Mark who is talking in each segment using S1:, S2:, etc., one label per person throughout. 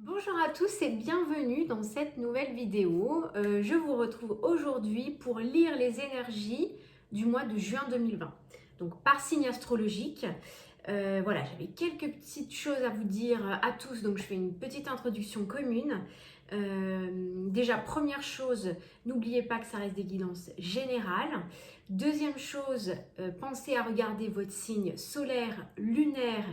S1: Bonjour à tous et bienvenue dans cette nouvelle vidéo. Je vous retrouve aujourd'hui pour lire les énergies du mois de juin 2020. Donc par signe astrologique. Voilà, j'avais quelques petites choses à vous dire à tous, donc je fais une petite introduction commune. Déjà, première chose, n'oubliez pas que ça reste des guidances générales. Deuxième chose, pensez à regarder votre signe solaire, lunaire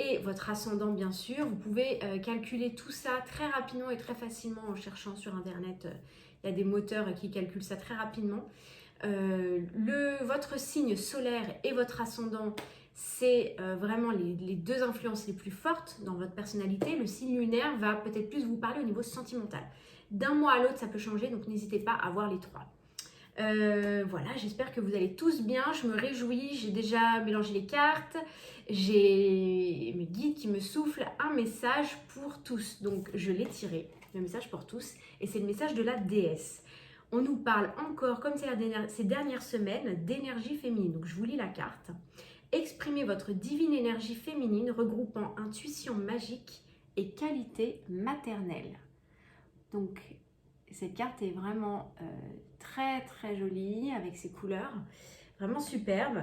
S1: et votre ascendant bien sûr. Vous pouvez calculer tout ça très rapidement et très facilement en cherchant sur internet. Il y a des moteurs qui calculent ça très rapidement. Votre signe solaire et votre ascendant, c'est vraiment les deux influences les plus fortes dans votre personnalité. Le signe lunaire va peut-être plus vous parler au niveau sentimental. D'un mois à l'autre, ça peut changer, donc n'hésitez pas à voir les trois. Voilà, j'espère que vous allez tous bien, je me réjouis, j'ai déjà mélangé les cartes, j'ai mes guides qui me soufflent un message pour tous. Donc je l'ai tiré, le message pour tous, et c'est le message de la déesse. On nous parle encore, comme ces dernières semaines, d'énergie féminine. Donc je vous lis la carte. Exprimez votre divine énergie féminine regroupant intuition magique et qualité maternelle. Donc cette carte est vraiment très très jolie avec ses couleurs, vraiment superbe.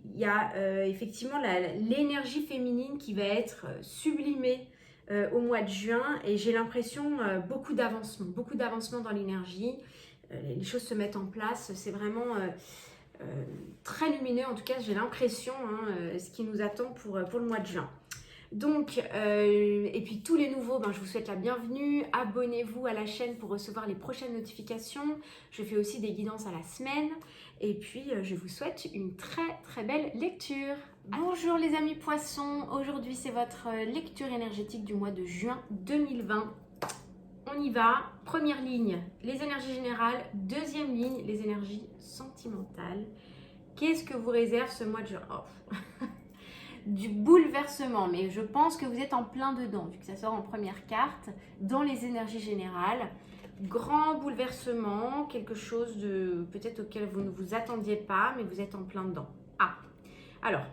S1: Il y a effectivement l'énergie féminine qui va être sublimée au mois de juin et j'ai l'impression beaucoup d'avancement dans l'énergie. Les choses se mettent en place, c'est vraiment très lumineux, en tout cas j'ai l'impression, ce qui nous attend pour le mois de juin. Donc, et puis tous les nouveaux, je vous souhaite la bienvenue. Abonnez-vous à la chaîne pour recevoir les prochaines notifications. Je fais aussi des guidances à la semaine. Et puis, je vous souhaite une très très belle lecture. Bonjour les amis poissons. Aujourd'hui, c'est votre lecture énergétique du mois de juin 2020. On y va. Première ligne, les énergies générales. Deuxième ligne, les énergies sentimentales. Qu'est-ce que vous réserve ce mois de juin? Du bouleversement, mais je pense que vous êtes en plein dedans, vu que ça sort en première carte, dans les énergies générales. Grand bouleversement, quelque chose de peut-être auquel vous ne vous attendiez pas, mais vous êtes en plein dedans. Ah, alors,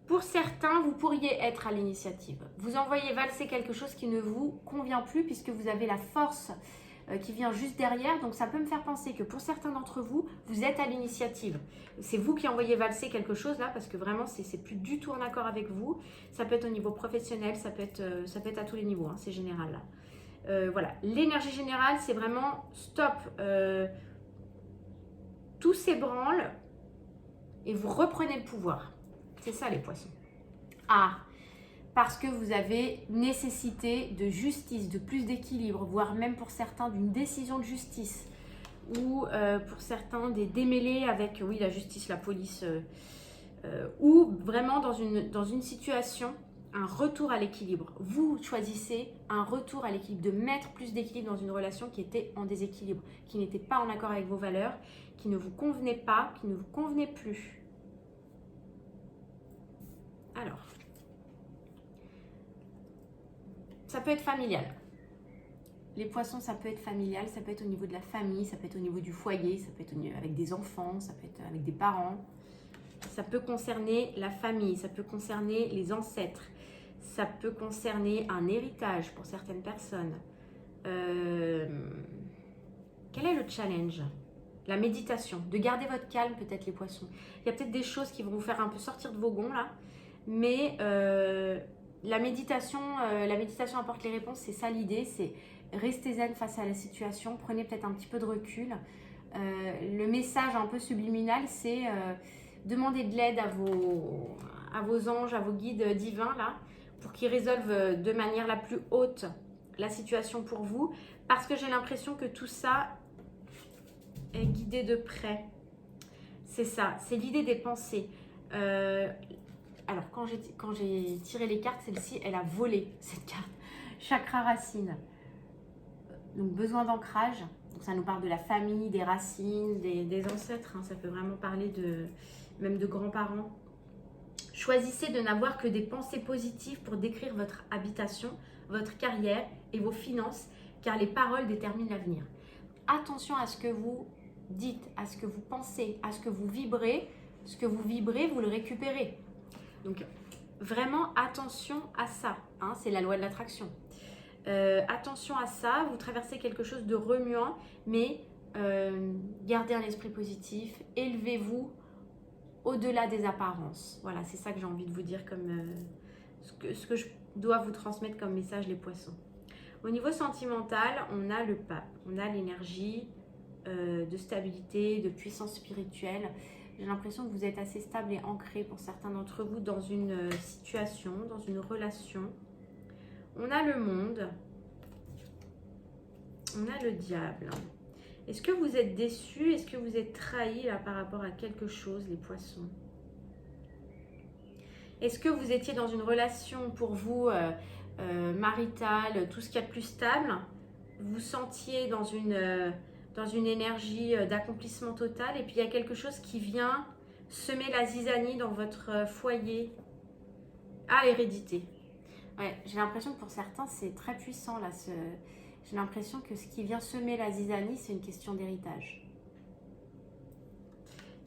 S1: pour certains, vous pourriez être à l'initiative. Vous envoyez valser quelque chose qui ne vous convient plus, puisque vous avez la force qui vient juste derrière. Donc ça peut me faire penser que pour certains d'entre vous, vous êtes à l'initiative. C'est vous qui envoyez valser quelque chose là, parce que vraiment c'est plus du tout en accord avec vous. Ça peut être au niveau professionnel, ça peut être à tous les niveaux, c'est général là. Voilà, l'énergie générale, c'est vraiment stop, tout s'ébranle et vous reprenez le pouvoir. C'est ça les poissons. Ah, parce que vous avez nécessité de justice, de plus d'équilibre, voire même pour certains d'une décision de justice, ou pour certains des démêlés avec, oui, la justice, la police, ou vraiment dans une situation, un retour à l'équilibre. Vous choisissez un retour à l'équilibre, de mettre plus d'équilibre dans une relation qui était en déséquilibre, qui n'était pas en accord avec vos valeurs, qui ne vous convenait pas, qui ne vous convenait plus. Alors, ça peut être familial. Les poissons, ça peut être familial, ça peut être au niveau de la famille, ça peut être au niveau du foyer, ça peut être avec des enfants, ça peut être avec des parents. Ça peut concerner la famille, ça peut concerner les ancêtres, ça peut concerner un héritage pour certaines personnes. Quel est le challenge? La méditation, de garder votre calme peut-être les poissons. Il y a peut-être des choses qui vont vous faire un peu sortir de vos gonds là, mais la méditation apporte les réponses, c'est ça l'idée, c'est restez zen face à la situation, prenez peut-être un petit peu de recul. Le message un peu subliminal, c'est demander de l'aide à vos anges, à vos guides divins là, pour qu'ils résolvent de manière la plus haute la situation pour vous, parce que j'ai l'impression que tout ça est guidé de près. C'est ça, c'est l'idée des pensées. Alors, quand j'ai tiré les cartes, celle-ci, elle a volé, cette carte. Chakra racine. Donc, besoin d'ancrage. Donc, ça nous parle de la famille, des racines, des ancêtres. Ça peut vraiment parler même de grands-parents. Choisissez de n'avoir que des pensées positives pour décrire votre habitation, votre carrière et vos finances, car les paroles déterminent l'avenir. Attention à ce que vous dites, à ce que vous pensez, à ce que vous vibrez. Ce que vous vibrez, vous le récupérez. Donc, vraiment attention à ça, hein, c'est la loi de l'attraction. Attention à ça, vous traversez quelque chose de remuant, mais gardez un esprit positif, élevez-vous au-delà des apparences. Voilà, c'est ça que j'ai envie de vous dire comme ce que je dois vous transmettre comme message, les poissons. Au niveau sentimental, on a le pape, on a l'énergie de stabilité, de puissance spirituelle. J'ai l'impression que vous êtes assez stable et ancré pour certains d'entre vous dans une situation, dans une relation. On a le monde, on a le diable. Est-ce que vous êtes déçus? Est-ce que vous êtes trahis là, par rapport à quelque chose, les poissons? Est-ce que vous étiez dans une relation pour vous maritale, tout ce qu'il y a de plus stable? Vous sentiez dans une énergie d'accomplissement total et puis il y a quelque chose qui vient semer la zizanie dans votre foyer. Ah, hérédité. Ouais, j'ai l'impression que pour certains, c'est très puissant là. J'ai l'impression que ce qui vient semer la zizanie, c'est une question d'héritage.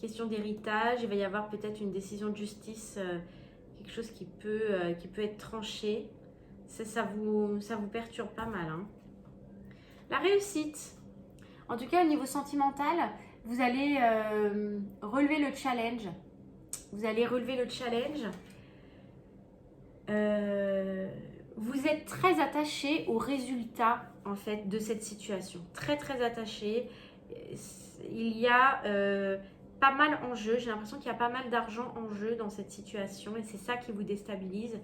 S1: Question d'héritage, il va y avoir peut-être une décision de justice, quelque chose qui peut être tranché. Ça vous perturbe pas mal. Hein. La réussite. En tout cas, au niveau sentimental, vous allez relever le challenge. Vous allez relever le challenge. Vous êtes très attaché au résultat en fait de cette situation. Très très attaché. Il y a pas mal en jeu. J'ai l'impression qu'il y a pas mal d'argent en jeu dans cette situation et c'est ça qui vous déstabilise.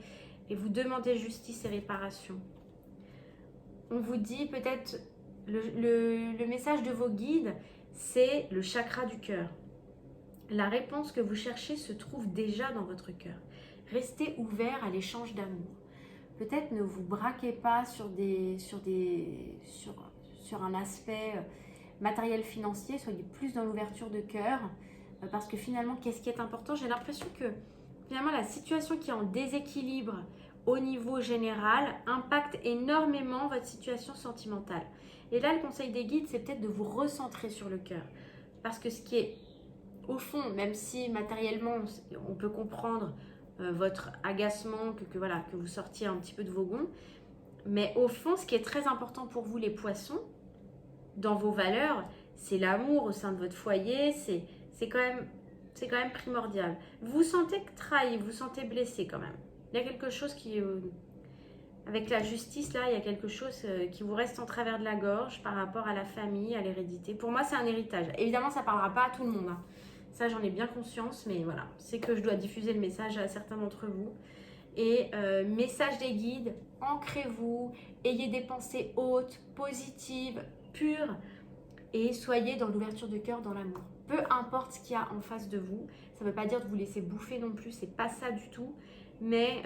S1: Et vous demandez justice et réparation. On vous dit peut-être le message de vos guides, c'est le chakra du cœur. La réponse que vous cherchez se trouve déjà dans votre cœur. Restez ouvert à l'échange d'amour. Peut-être ne vous braquez pas sur un aspect matériel financier, soyez plus dans l'ouverture de cœur. Parce que finalement, qu'est-ce qui est important? J'ai l'impression que finalement, la situation qui est en déséquilibre au niveau général impacte énormément votre situation sentimentale. Et là, le conseil des guides, c'est peut-être de vous recentrer sur le cœur. Parce que ce qui est, au fond, même si matériellement, on peut comprendre votre agacement, que vous sortiez un petit peu de vos gonds, mais au fond, ce qui est très important pour vous, les poissons, dans vos valeurs, c'est l'amour au sein de votre foyer, c'est quand même primordial. Vous vous sentez trahi, vous vous sentez blessé quand même. Il y a quelque chose qui... avec la justice, là, il y a quelque chose qui vous reste en travers de la gorge par rapport à la famille, à l'hérédité. Pour moi, c'est un héritage. Évidemment, ça ne parlera pas à tout le monde. Hein. Ça, j'en ai bien conscience, mais voilà. C'est que je dois diffuser le message à certains d'entre vous. Et message des guides, ancrez-vous, ayez des pensées hautes, positives, pures, et soyez dans l'ouverture de cœur, dans l'amour. Peu importe ce qu'il y a en face de vous, ça ne veut pas dire de vous laisser bouffer non plus, c'est pas ça du tout, mais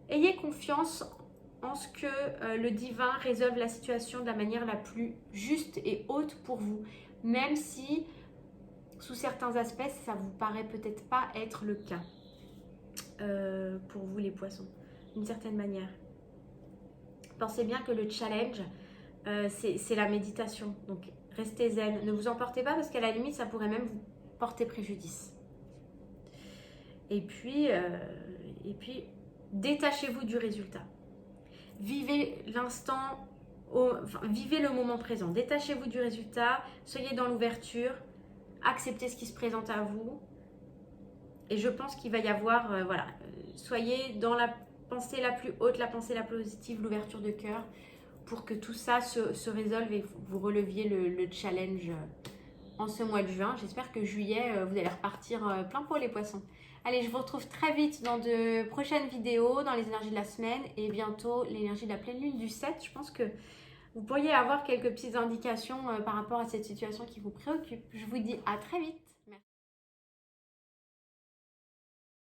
S1: ayez confiance en ce que le divin résolve la situation de la manière la plus juste et haute pour vous, même si sous certains aspects, ça vous paraît peut-être pas être le cas pour vous les poissons, d'une certaine manière. Pensez bien que le challenge, c'est la méditation, donc restez zen, ne vous emportez pas parce qu'à la limite, ça pourrait même vous porter préjudice. Et puis détachez-vous du résultat. Vivez l'instant, vivez le moment présent. Détachez-vous du résultat, soyez dans l'ouverture, acceptez ce qui se présente à vous. Et je pense qu'il va y avoir, soyez dans la pensée la plus haute, la pensée la plus positive, l'ouverture de cœur, pour que tout ça se résolve et vous releviez le challenge en ce mois de juin. J'espère que juillet, vous allez repartir plein pot les poissons. Allez, je vous retrouve très vite dans de prochaines vidéos, dans les énergies de la semaine et bientôt l'énergie de la pleine lune du 7. Je pense que vous pourriez avoir quelques petites indications par rapport à cette situation qui vous préoccupe. Je vous dis à très vite.